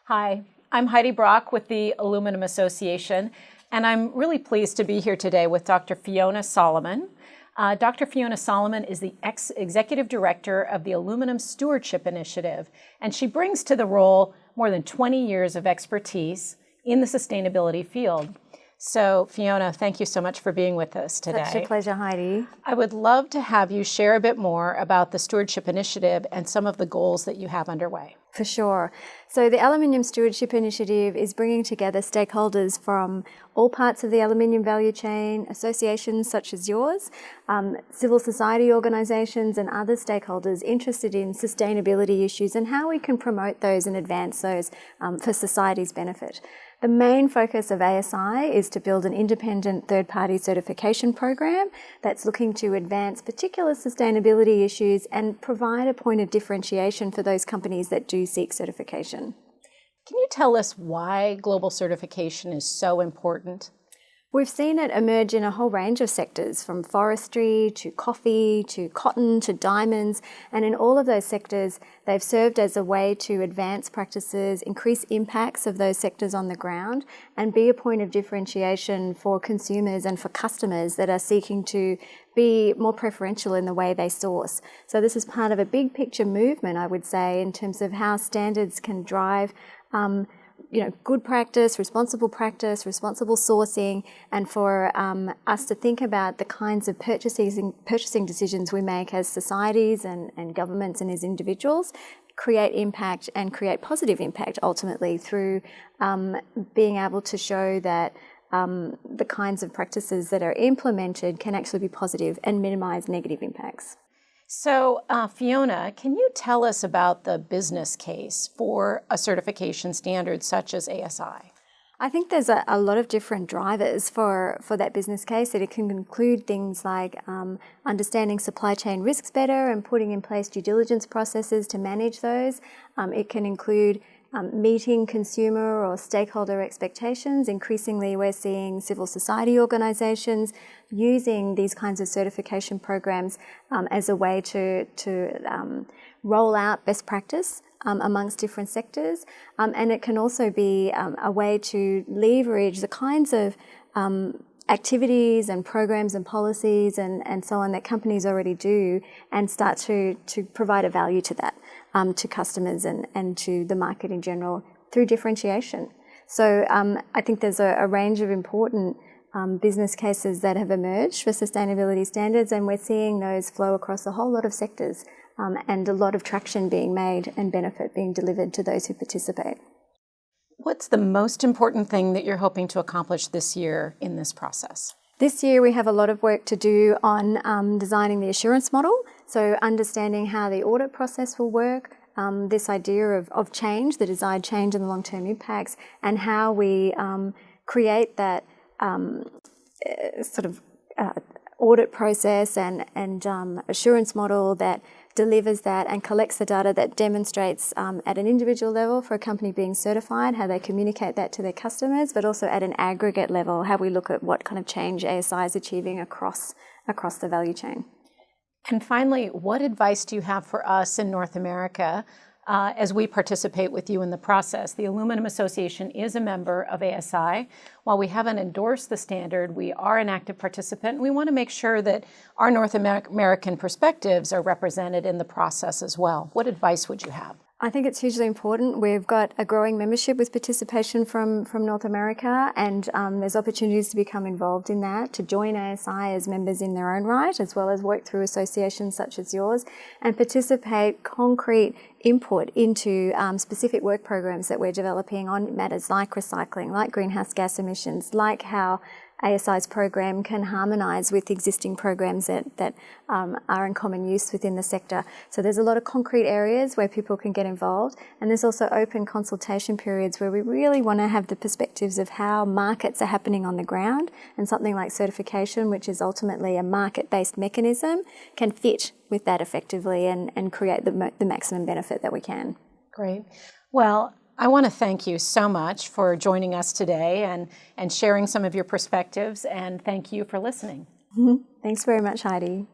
Hi, I'm Heidi Brock with the Aluminum Association, and I'm really pleased to be here today with Dr. Fiona Solomon. Dr. Fiona Solomon is the Executive Director of the Aluminum Stewardship Initiative, and she brings to the role more than 20 years of expertise in the sustainability field. So, Fiona, thank you so much for being with us today. Such a pleasure, Heidi. I would love to have you share a bit more about the Stewardship Initiative and some of the goals that you have underway. For sure. So the Aluminium Stewardship Initiative is bringing together stakeholders from all parts of the aluminium value chain, associations such as yours, civil society organisations and other stakeholders interested in sustainability issues and how we can promote those and advance those for society's benefit. The main focus of ASI is to build an independent third-party certification program that's looking to advance particular sustainability issues and provide a point of differentiation for those companies that do seek certification. Can you tell us why global certification is so important? We've seen it emerge in a whole range of sectors, from forestry to coffee to cotton to diamonds, and in all of those sectors they've served as a way to advance practices, increase impacts of those sectors on the ground, and be a point of differentiation for consumers and for customers that are seeking to be more preferential in the way they source. So this is part of a big picture movement, I would say, in terms of how standards can drive good practice, responsible sourcing, and for us to think about the kinds of purchasing decisions we make as societies and governments and as individuals, create impact and create positive impact ultimately through being able to show that the kinds of practices that are implemented can actually be positive and minimise negative impacts. So, Fiona, can you tell us about the business case for a certification standard such as ASI? I think there's a lot of different drivers for that business case. That it can include things like understanding supply chain risks better and putting in place due diligence processes to manage those. It can include meeting consumer or stakeholder expectations. Increasingly, we're seeing civil society organisations using these kinds of certification programs as a way to roll out best practice amongst different sectors. And it can also be a way to leverage the kinds of activities and programs and policies and so on that companies already do and start to provide a value to that, to customers and to the market in general through differentiation. So I think there's a range of important business cases that have emerged for sustainability standards, and we're seeing those flow across a whole lot of sectors and a lot of traction being made and benefit being delivered to those who participate. What's the most important thing that you're hoping to accomplish this year in this process? This year we have a lot of work to do on designing the assurance model, so understanding how the audit process will work, this idea of change, the desired change and the long-term impacts, and how we create that audit process and assurance model that delivers that and collects the data that demonstrates at an individual level for a company being certified, how they communicate that to their customers, but also at an aggregate level, how we look at what kind of change ASI is achieving across the value chain. And finally, what advice do you have for us in North America as we participate with you in the process? The Aluminum Association is a member of ASI. While we haven't endorsed the standard, we are an active participant. We want to make sure that our North American perspectives are represented in the process as well. What advice would you have? I think it's hugely important. We've got a growing membership with participation from North America, and there's opportunities to become involved in that, to join ASI as members in their own right, as well as work through associations such as yours, and participate concrete input into specific work programs that we're developing on matters like recycling, like greenhouse gas emissions, like how ASI's program can harmonise with existing programs that are in common use within the sector. So there's a lot of concrete areas where people can get involved, and there's also open consultation periods where we really want to have the perspectives of how markets are happening on the ground, and something like certification, which is ultimately a market-based mechanism, can fit with that effectively and create the maximum benefit that we can. Great. Well, I want to thank you so much for joining us today and sharing some of your perspectives, and thank you for listening. Thanks very much, Heidi.